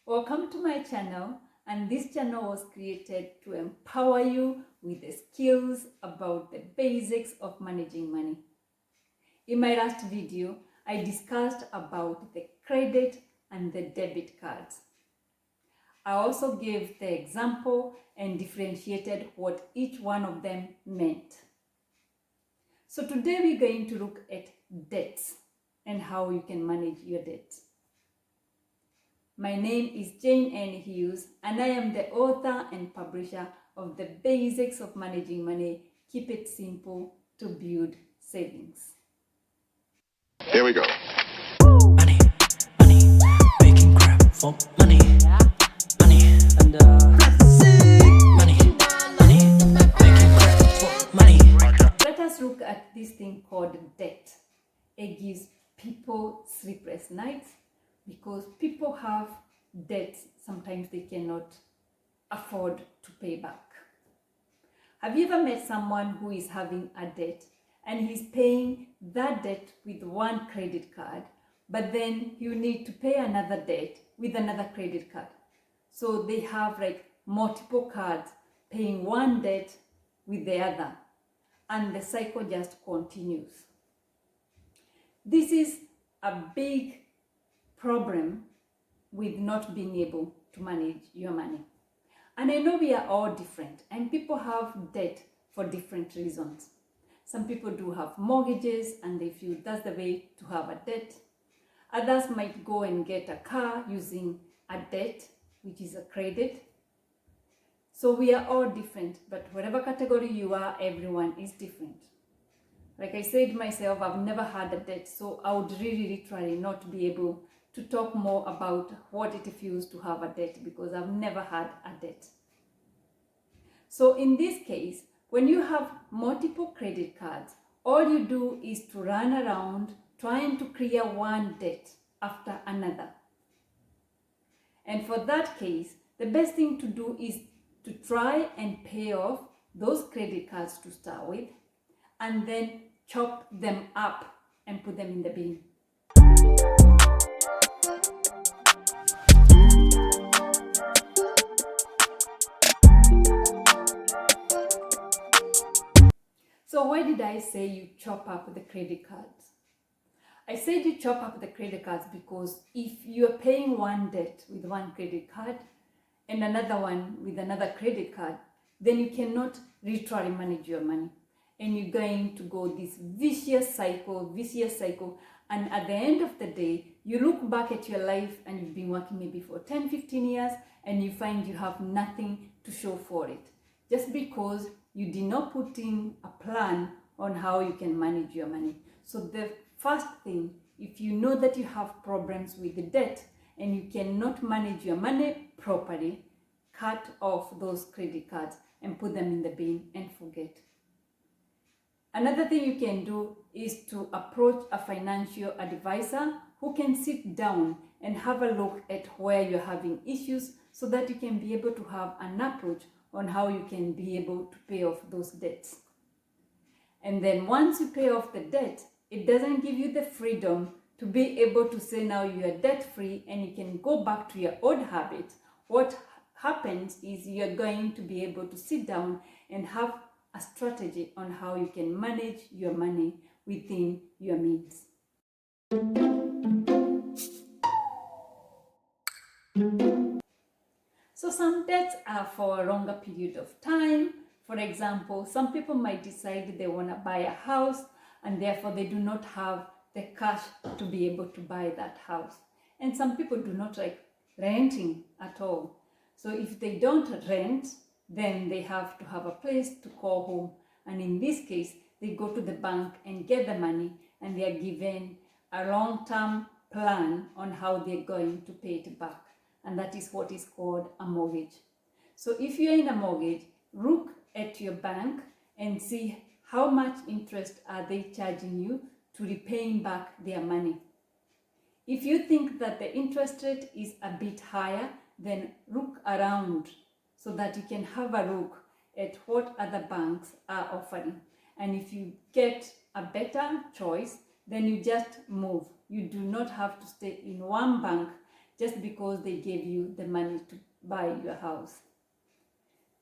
Welcome to my channel, and this channel was created to empower you with the skills about the basics of managing money. In my last video, I discussed about the credit and the debit cards. I also gave the example and differentiated what each one of them meant. So today we're going to look at debts and how you can manage your debts. My name is Jane N. Hughes, and I am the author and publisher of The Basics of Managing Money. Keep it simple to build savings. Here we go. Money, money, making crap for money. Money, and money, money, making crap for money. Let us look at this thing called debt. It gives people sleepless nights because people have debts sometimes they cannot afford to pay back. Have you ever met someone who is having a debt and he's paying that debt with one credit card, but then you need to pay another debt with another credit card? So they have like multiple cards paying one debt with the other, and the cycle just continues. This is a big problem with not being able to manage your money. And I know we are all different, and people have debt for different reasons. Some people do have mortgages and they feel that's the way to have a debt. Others might go and get a car using a debt, which is a credit. So we are all different, but whatever category you are, everyone is different. Like I said myself, I've never had a debt, so I would really try not to be able to talk more about what it feels to have a debt because I've never had a debt. So in this case, when you have multiple credit cards, all you do is to run around trying to clear one debt after another. And for that case, the best thing to do is to try and pay off those credit cards to start with, and then chop them up and put them in the bin. So why did I say you chop up the credit cards? I said you chop up the credit cards because if you're paying one debt with one credit card and another one with another credit card, then you cannot literally manage your money. And you're going to go this vicious cycle, and at the end of the day, you look back at your life and you've been working maybe for 10, 15 years and you find you have nothing to show for it. Just because you did not put in a plan on how you can manage your money. So the first thing, if you know that you have problems with the debt and you cannot manage your money properly, cut off those credit cards and put them in the bin and forget. Another thing you can do is to approach a financial advisor who can sit down and have a look at where you're having issues so that you can be able to have an approach on how you can be able to pay off those debts. And then once you pay off the debt, it doesn't give you the freedom to be able to say now you are debt free and you can go back to your old habits. What happens is you're going to be able to sit down and have a strategy on how you can manage your money within your means. So some debts are for a longer period of time. For example, some people might decide they want to buy a house and therefore they do not have the cash to be able to buy that house. And some people do not like renting at all. So if they don't rent, then they have to have a place to call home. And in this case, they go to the bank and get the money and they are given a long-term plan on how they're going to pay it back. And that is what is called a mortgage. So if you're in a mortgage, look at your bank and see how much interest are they charging you to repaying back their money. If you think that the interest rate is a bit higher, then look around so that you can have a look at what other banks are offering. And if you get a better choice, then you just move. You do not have to stay in one bank just because they gave you the money to buy your house.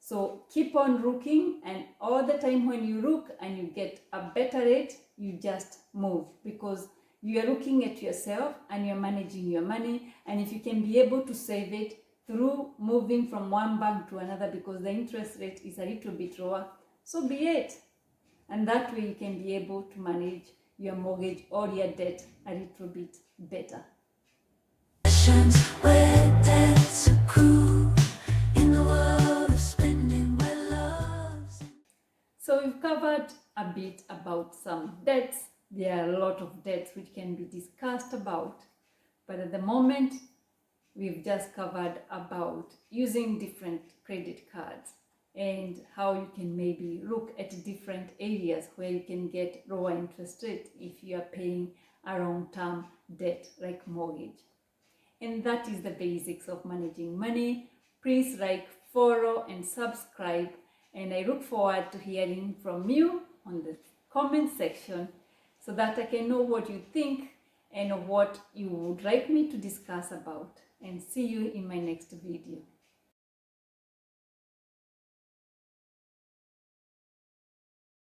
So keep on looking, and all the time when you look and you get a better rate, you just move, because you are looking at yourself and you're managing your money. And if you can be able to save it through moving from one bank to another because the interest rate is a little bit lower, so be it. And that way you can be able to manage your mortgage or your debt a little bit better. Where debts accrue in the world of spending, where love's. So we've covered a bit about some debts. There are a lot of debts which can be discussed about, but at the moment we've just covered about using different credit cards and how you can maybe look at different areas where you can get lower interest rate if you are paying a long-term debt like mortgage. And that is the basics of managing money. Please like, follow and subscribe, and I look forward to hearing from you on the comment section so that I can know what you think and what you would like me to discuss about. And see you in my next video.